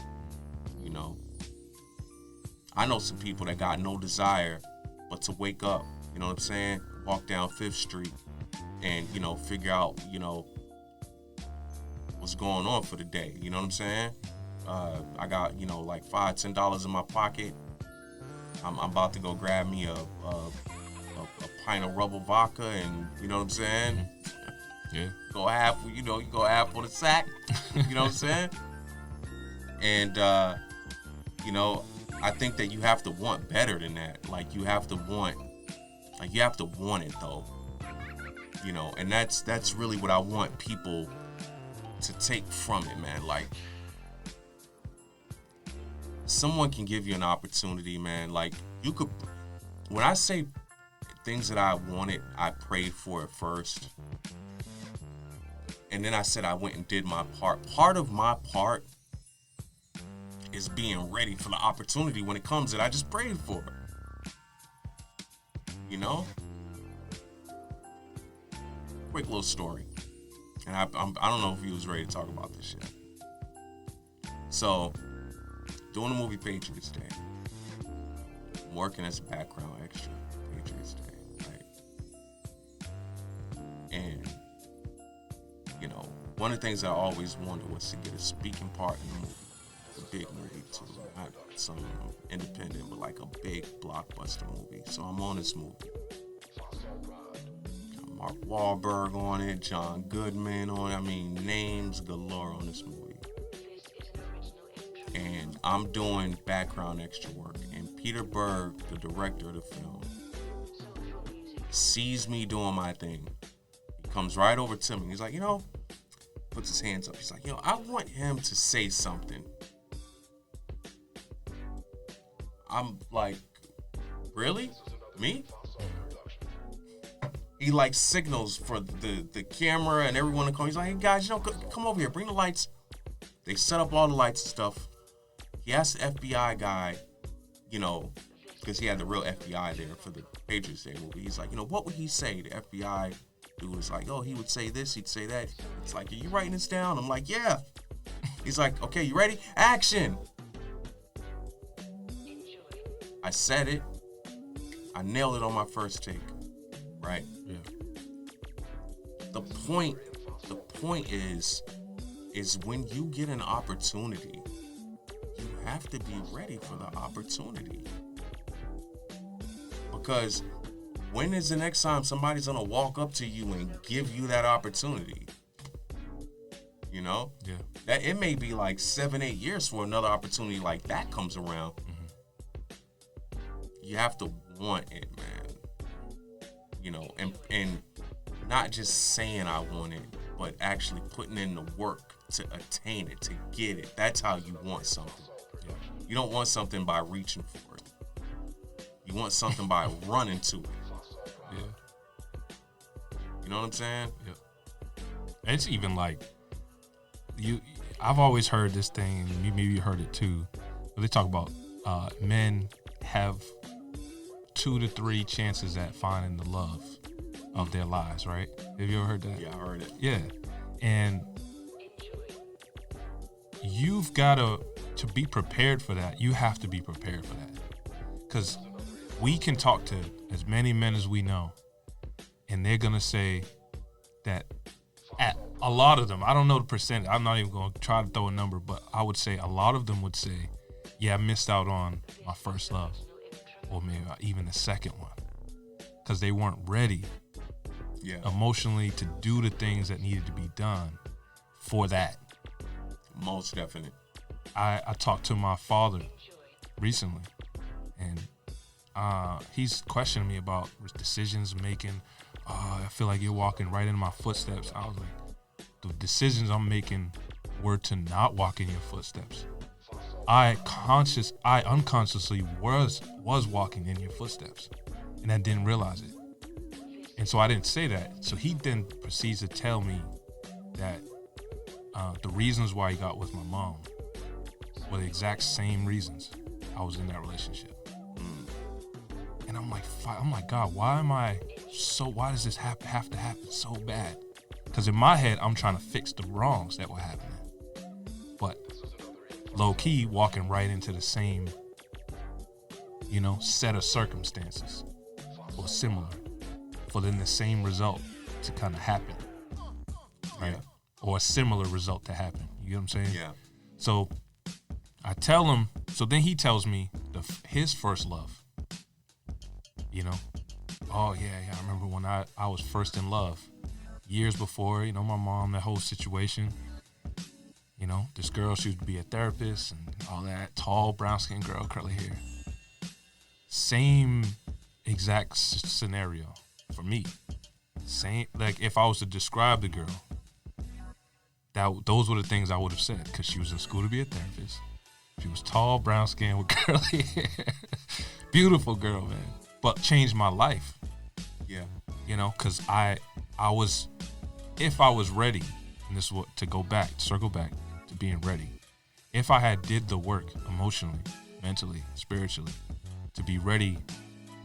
I know some people that got no desire but to wake up, you know what I'm saying? Walk down 5th Street and, figure out, what's going on for the day. You know what I'm saying? I got, like $5, $10 in my pocket. I'm about to go grab me a pint of rubber vodka, and you know what I'm saying? Yeah. Go half, you go half on the sack. You know what I'm saying? And I think that you have to want better than that. You have to want it though. And that's really what I want people to take from it, man. Someone can give you an opportunity, man. You could, when I say things that I wanted, I prayed for it first. And then I said I went and did my part. Part of my part is being ready for the opportunity when it comes that I just prayed for. Quick little story. And I don't know if he was ready to talk about this shit. So, doing the movie Patriots Day. I'm working as a background extra. Patriots Day, right? And, one of the things I always wanted was to get a speaking part in the movie. It's a big movie too. Not some independent, but a big blockbuster movie. So I'm on this movie. Got Mark Wahlberg on it, John Goodman on it. Names galore on this movie. And I'm doing background extra work. And Peter Berg, the director of the film, sees me doing my thing. He comes right over to me. He's like, puts his hands up. He's like, I want him to say something. I'm like, really? Me? He signals for the camera and everyone to come. He's like, hey guys, come over here, bring the lights. They set up all the lights and stuff. He asked the FBI guy, because he had the real FBI there for the Patriots Day movie. He's like, what would he say? The FBI dude was like, he would say this, he'd say that. It's like, are you writing this down? I'm like, yeah. He's like, okay, you ready? Action. I said it. I nailed it on my first take. Right? Yeah. The point is when you get an opportunity, you have to be ready for the opportunity. Because when is the next time somebody's gonna walk up to you and give you that opportunity? Yeah. That it may be 7-8 years for another opportunity like that comes around. Mm-hmm. You have to want it, man. And not just saying I want it, but actually putting in the work to attain it, to get it. That's how you want something. Yeah. You don't want something by reaching for it. You want something by running to it. Yeah. You know what I'm saying? Yeah. It's even I've always heard this thing, and maybe you heard it too, but they talk about men have 2 to 3 chances at finding the love of their lives, right? Have you ever heard that? Yeah, I heard it. Yeah. And you've got to be prepared for that. You have to be prepared for that. Because we can talk to as many men as we know, and they're going to say that At a lot of them, I don't know the percentage. I'm not even going to try to throw a number, but I would say a lot of them would say, yeah, I missed out on my first love, or maybe even the second one, because they weren't ready emotionally to do the things that needed to be done for that. Most definite. I talked to my father recently, and he's questioning me about decisions making. I feel like you're walking right in my footsteps. I was like, the decisions I'm making were to not walk in your footsteps. I unconsciously was walking in your footsteps, and I didn't realize it. And so I didn't say that. So he then proceeds to tell me that the reasons why he got with my mom were the exact same reasons I was in that relationship. And I'm like, God, why does this have to happen so bad? Because in my head, I'm trying to fix the wrongs that were happening. But low key, walking right into the same, set of circumstances or similar for then the same result to kind of happen. Right? Yeah. Or a similar result to happen. You get what I'm saying? Yeah. So I tell him, so then he tells me his first love. Oh yeah, I remember when I was first in love. Years before, my mom, that whole situation. This girl, she would be a therapist and all that. Tall, brown-skinned girl, curly hair. Same exact scenario for me. Same, like if I was to describe the girl, those were the things I would have said, because she was in school to be a therapist. She was tall, brown-skinned with curly hair. Beautiful girl, man. But changed my life. Yeah. Because I was, if I was ready, and this is what, circle back to being ready. If I had did the work emotionally, mentally, spiritually, to be ready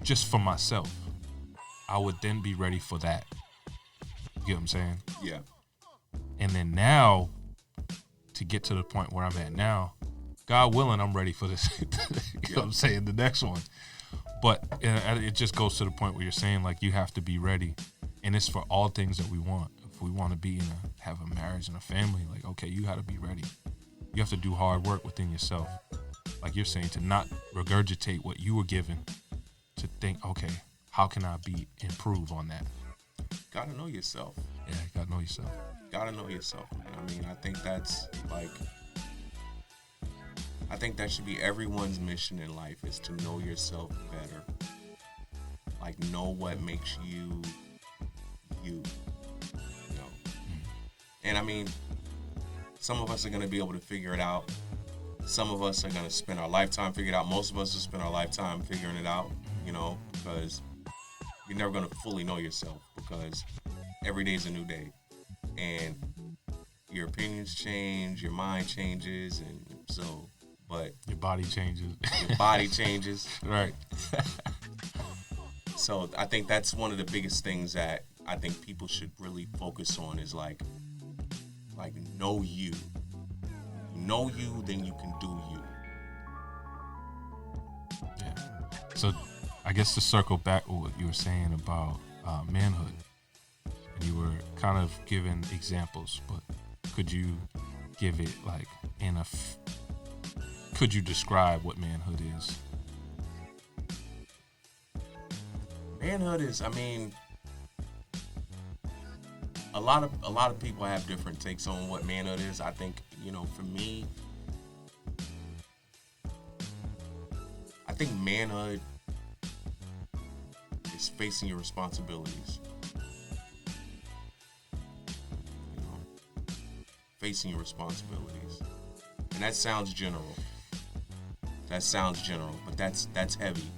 just for myself, I would then be ready for that. You get what I'm saying? Yeah. And then now, to get to the point where I'm at now, God willing, I'm ready for this. You know what I'm saying? The next one. But it just goes to the point where you're saying, like, you have to be ready. And it's for all things that we want. If we want to have a marriage and a family, like, okay, you got to be ready. You have to do hard work within yourself. Like you're saying, to not regurgitate what you were given, to think, okay, how can I improve on that? Gotta know yourself. Yeah, you got to know yourself. Gotta know yourself, man. I mean, I think that should be everyone's mission in life, is to know yourself better. Like, know what makes you. And I mean, some of us are going to be able to figure it out. Some of us are going to spend our lifetime figuring it out. Most of us will spend our lifetime figuring it out, because you're never going to fully know yourself, because every day is a new day. And your opinions change, your mind changes, and so, but... Your body changes. Your body changes. Right. So I think that's one of the biggest things that I think people should really focus on, is like know you. Know you, then you can do you. Yeah. So I guess to circle back with what you were saying about manhood, and you were kind of giving examples, but could you give it like could you describe what manhood is? Manhood is, I mean, a lot of people have different takes on what manhood is. I think, for me, I think manhood is facing your responsibilities. Facing your responsibilities. And that sounds general. But that's heavy.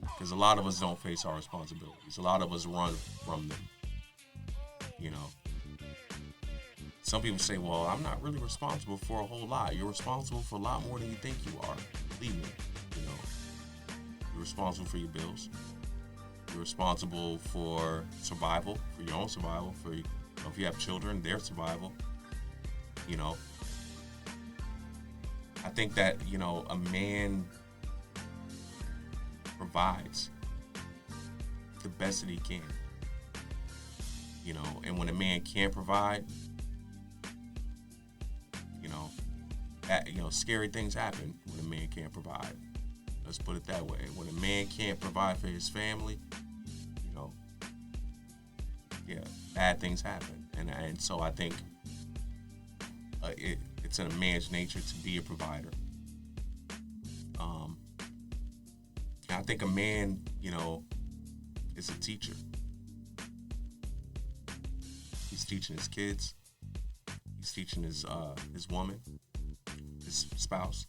Because a lot of us don't face our responsibilities. A lot of us run from them. Some people say, well, I'm not really responsible for a whole lot. You're responsible for a lot more than you think you are. Believe me. You're responsible for your bills. You're responsible for survival, for your own survival, for if you have children, their survival. I think that, a man provides the best that he can. you know, and when a man can't provide, you know, scary things happen when a man can't provide. Let's put it that way. When a man can't provide for his family, you know, yeah, bad things happen. And so I think it's in a man's nature to be a provider. I think a man, you know, is a teacher. He's teaching his kids. He's teaching his woman, his spouse.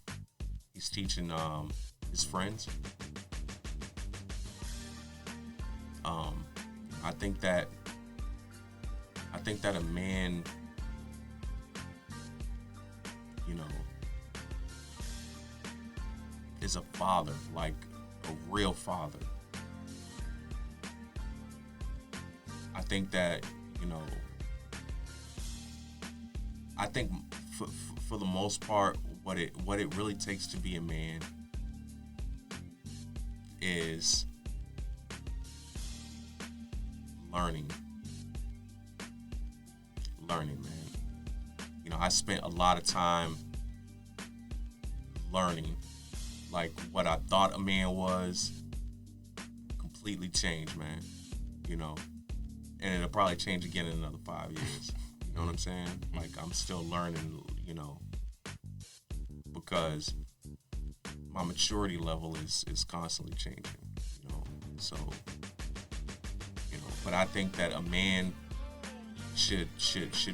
He's teaching his friends. I think that a man, you know, is a father, like a real father. I think that, you know, I think for the most part, what it really takes to be a man is learning, man. You know, I spent a lot of time learning, like what I thought a man was completely changed, man. You know, and it'll probably change again in another 5 years. You know what I'm saying? Like, I'm still learning, you know, because my maturity level is constantly changing, you know. So, you know, but I think that a man should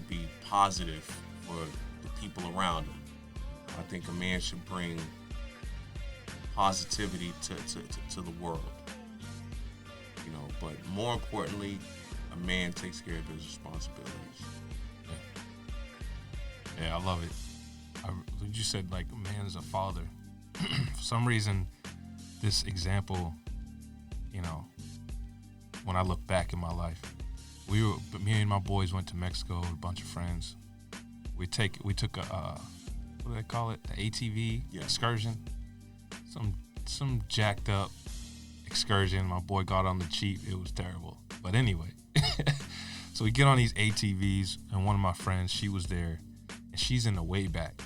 be positive for the people around him. I think a man should bring positivity to the world, you know. But more importantly, a man takes care of his responsibilities. Yeah, I love it. You said, like, a man's a father. For some reason, this example, you know, when I look back in my life, me and my boys went to Mexico with a bunch of friends. We took a, what do they call it? The ATV excursion. Some jacked up excursion. My boy got on the cheap. It was terrible. But anyway, so we get on these ATVs, and one of my friends, she was there, and she's in the way back.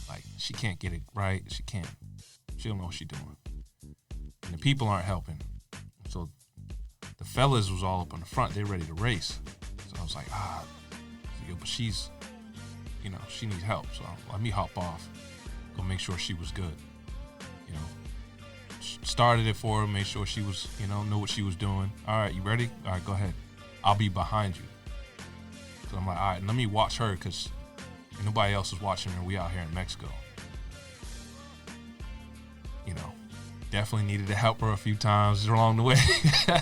Like, she can't get it right. She don't know what she's doing. And the people aren't helping. So the fellas was all up on the front. They're ready to race. So I was like, but she's, you know, she needs help. So let me hop off, go make sure she was good. You know, started it for her, made sure she was, you know what she was doing. All right, you ready? All right, go ahead. I'll be behind you. So I'm like, all right, let me watch her, because nobody else is watching her. We out here in Mexico. You know, definitely needed to help her a few times along the way.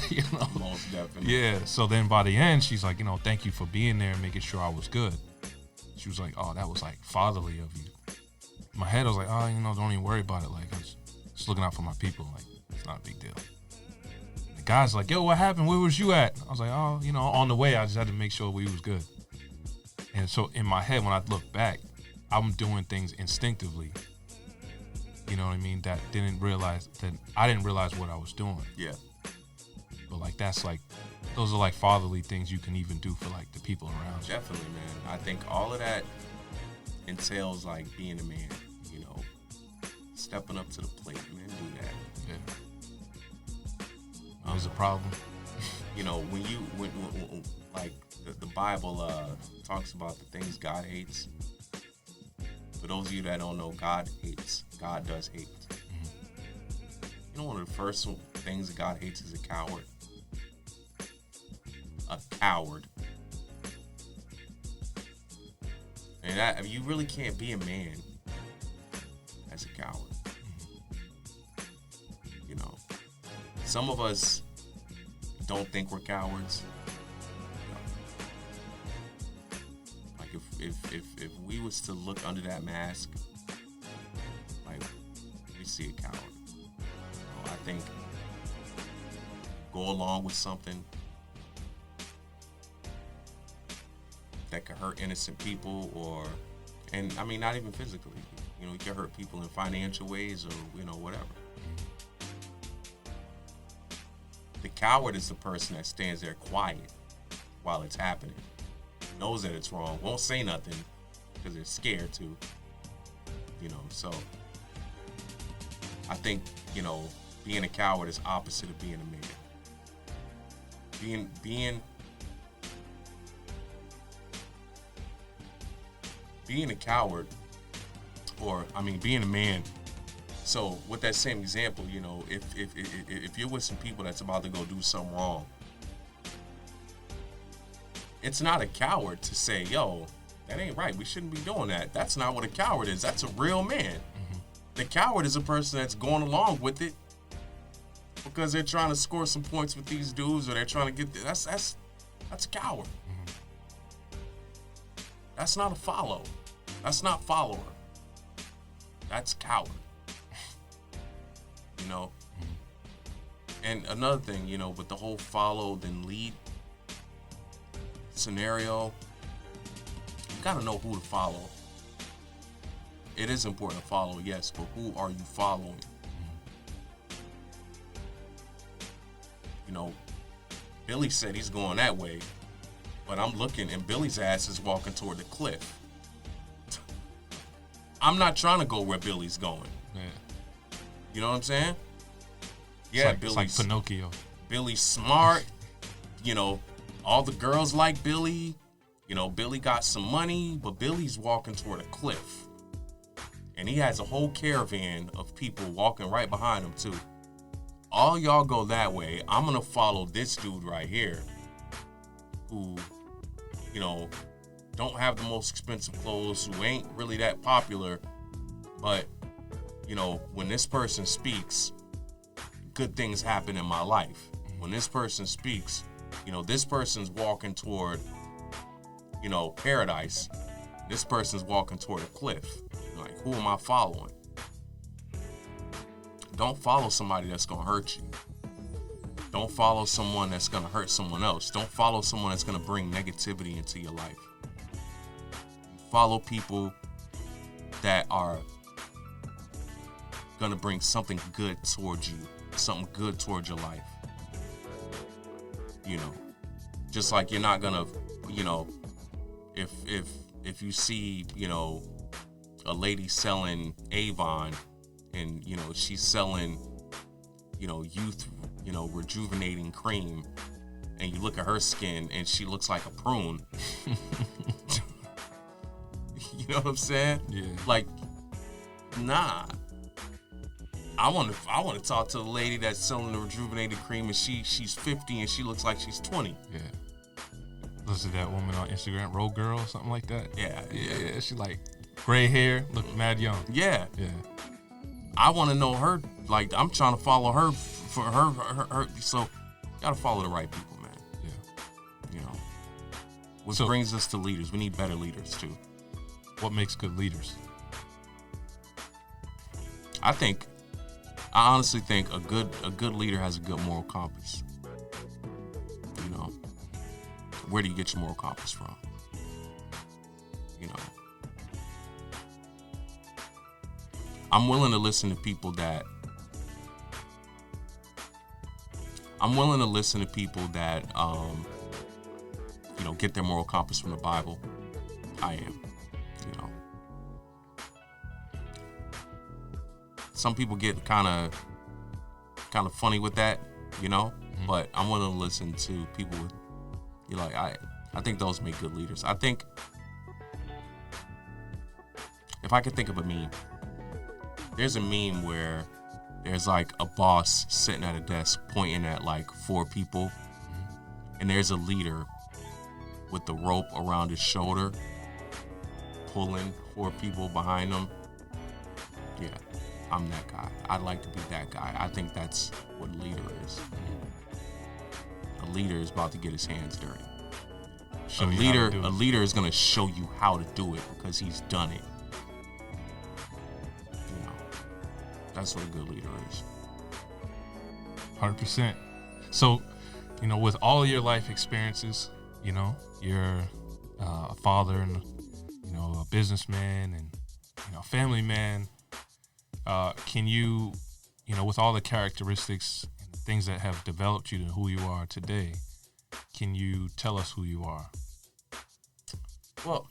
You know? Most definitely. Yeah. So then by the end, she's like, you know, thank you for being there and making sure I was good. She was like, oh, that was like fatherly of you. In my head, I was like, oh, you know, don't even worry about it. Like, I was just looking out for my people. Like, it's not a big deal. The guy's like, yo, what happened? Where was you at? I was like, oh, you know, on the way, I just had to make sure we was good. And so in my head, when I look back, I'm doing things instinctively. You know what I mean? That I didn't realize what I was doing. Yeah. But like, those are like fatherly things you can even do for like the people around you. Definitely, man. I think all of that entails like being a man, you know, stepping up to the plate, man. Do that. Yeah. There's a problem. You know, when like the Bible talks about the things God hates. For those of you that don't know, God does hate. Mm-hmm. You know, one of the first things that God hates is a coward. A coward. And you really can't be a man as a coward. Mm-hmm. You know, some of us don't think we're cowards. If we was to look under that mask, like, we see a coward. You know, I think go along with something that could hurt innocent people, and I mean, not even physically. You know, you can hurt people in financial ways, or, you know, whatever. The coward is the person that stands there quiet while it's happening. Knows that it's wrong, won't say nothing because they're scared to. You know, so I think, you know, being a coward is opposite of being a man. Being a coward, being a man. So with that same example, you know, if you're with some people that's about to go do something wrong, it's not a coward to say, yo, that ain't right. We shouldn't be doing that. That's not what a coward is. That's a real man. Mm-hmm. The coward is a person that's going along with it because they're trying to score some points with these dudes, or they're trying to get that's a coward. Mm-hmm. That's not a follow. That's not follower. That's coward. You know? Mm-hmm. And another thing, you know, with the whole follow then lead scenario, you gotta know who to follow. It is important to follow, yes, but who are you following? Mm-hmm. You know, Billy said he's going that way, but I'm looking and Billy's ass is walking toward the cliff. I'm not trying to go where Billy's going. Yeah. You know what I'm saying? Yeah, it's like Pinocchio. Billy's smart. You know, all the girls like Billy. You know, Billy got some money, but Billy's walking toward a cliff. And he has a whole caravan of people walking right behind him, too. All y'all go that way. I'm going to follow this dude right here who, you know, don't have the most expensive clothes, who ain't really that popular. But, you know, when this person speaks, good things happen in my life. When this person speaks, you know, this person's walking toward, you know, paradise. This person's walking toward a cliff. Like, who am I following? Don't follow somebody that's going to hurt you. Don't follow someone that's going to hurt someone else. Don't follow someone that's going to bring negativity into your life. Follow people that are going to bring something good towards you, something good towards your life. You know, just like you're not going to, you know, if you see, you know, a lady selling Avon and, you know, she's selling, you know, youth, you know, rejuvenating cream, and you look at her skin and she looks like a prune. You know what I'm saying? Yeah. Like, nah. I want to talk to the lady that's selling the rejuvenated cream and she's 50 and she looks like she's 20. Yeah. Listen to that woman on Instagram, Road Girl, something like that. Yeah. She like gray hair, look mad young. Yeah. Yeah. I want to know her. Like, I'm trying to follow her for her. So, you gotta follow the right people, man. Yeah. You know. Which brings us to leaders. We need better leaders too. What makes good leaders? I honestly think a good leader has a good moral compass. You know, where do you get your moral compass from? You know, I'm willing to listen to people that you know, get their moral compass from the Bible. I am. You know, some people get kind of funny with that, you know, mm-hmm. But I'm willing to listen to people with, you know, like I think those make good leaders. I think if I could think of a meme, there's a meme where there's like a boss sitting at a desk pointing at like 4 people, mm-hmm. And there's a leader with the rope around his shoulder pulling 4 people behind him. Yeah, I'm that guy. I'd like to be that guy. I think that's what a leader is. A leader is about to get his hands dirty. A leader is going to show you how to do it because he's done it. You know, that's what a good leader is. 100%. So, you know, with all your life experiences, you know, you're a father and, you know, a businessman and, you know, a family man. Can you, you know, with all the characteristics and things that have developed you to who you are today, can you tell us who you are? Well,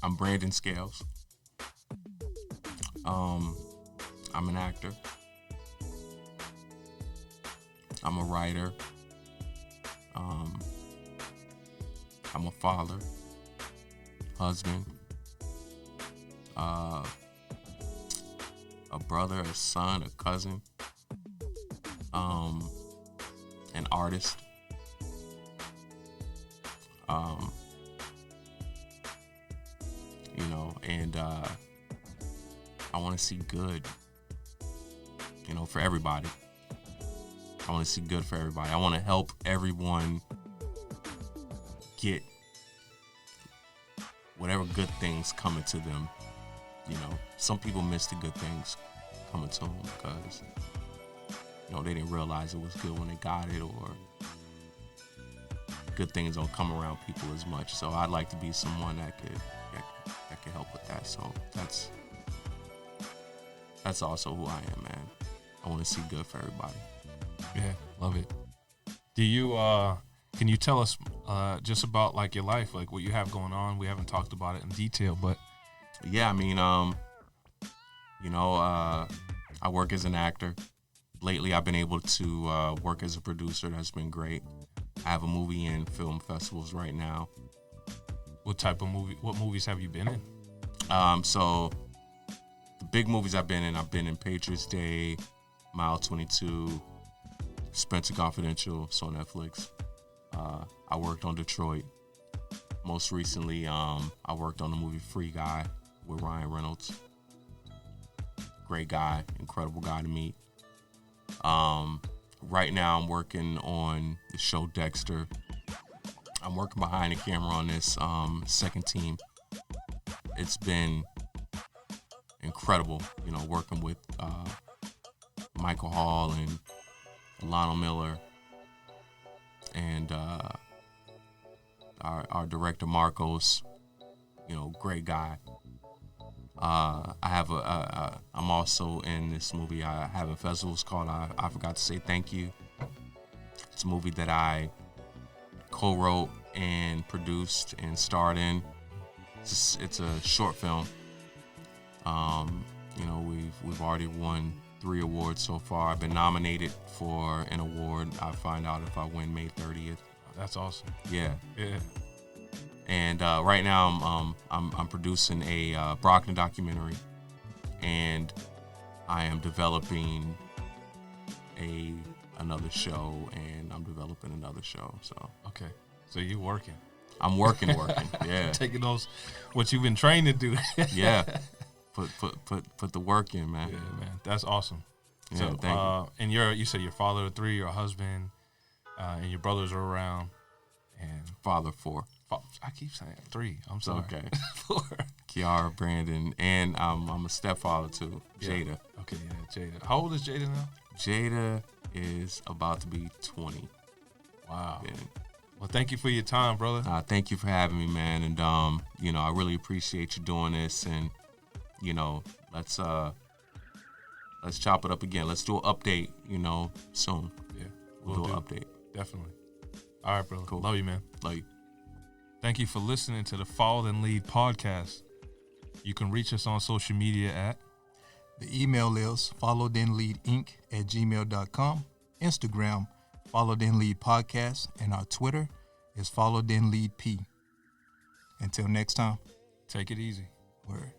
I'm Brandon Scales. I'm an actor. I'm a writer. I'm a father, husband, a brother, a son, a cousin, an artist. And I want to see good, for everybody. I want to see good for everybody. I want to help everyone get whatever good things coming to them. Some people miss the good things coming to them because, they didn't realize it was good when they got it, or good things don't come around people as much. So I'd like to be someone that could help with that. So that's also who I am, man. I want to see good for everybody. Yeah, love it. Do you can you tell us just about like your life, like what you have going on? We haven't talked about it in detail, but yeah, I mean, I work as an actor. Lately, I've been able to work as a producer. That's been great. I have a movie in film festivals right now. What type of movie? What movies have you been in? So the big movies I've been in Patriots Day, Mile 22, Spencer Confidential, it's on Netflix. I worked on Detroit. Most recently, I worked on the movie Free Guy with Ryan Reynolds. Great guy, incredible guy to meet. Right now, I'm working on the show Dexter. I'm working behind the camera on this second team. It's been incredible, working with Michael Hall and Lionel Miller and our director Marcos. Great guy. I'm also in this movie. I have a festival. It's called I Forgot to Say Thank You. It's a movie that I co-wrote and produced and starred in. It's a short film. We've already won 3 awards so far. I've been nominated for an award. I'll find out if I win May 30th. That's awesome. Yeah. Yeah. And right now I'm producing a Brockton documentary, and I am developing another show, and I'm developing another show. So okay, so you're working. I'm working. Yeah, taking those what you've been trained to do. Yeah, put the work in, man. Yeah, man, that's awesome. Yeah, so, thank you. And you said your father of 3, your husband, and your brothers are around, and father 4. I keep saying 3. I'm sorry. Okay. 4. Kiara, Brandon, and I'm a stepfather too, Jada. Yeah. Okay, yeah, Jada. How old is Jada now? Jada is about to be 20. Wow. Yeah. Well, thank you for your time, brother. Thank you for having me, man. And I really appreciate you doing this. And let's chop it up again. Let's do an update. Soon. Yeah, we'll do an update. Definitely. All right, brother. Cool. Love you, man. Love you. Thank you for listening to the Follow Then Lead podcast. You can reach us on social media at The email is followthenleadinc@gmail.com, Instagram, Follow Then Lead Podcast, and our Twitter is Follow Then Lead P. Until next time, take it easy. word.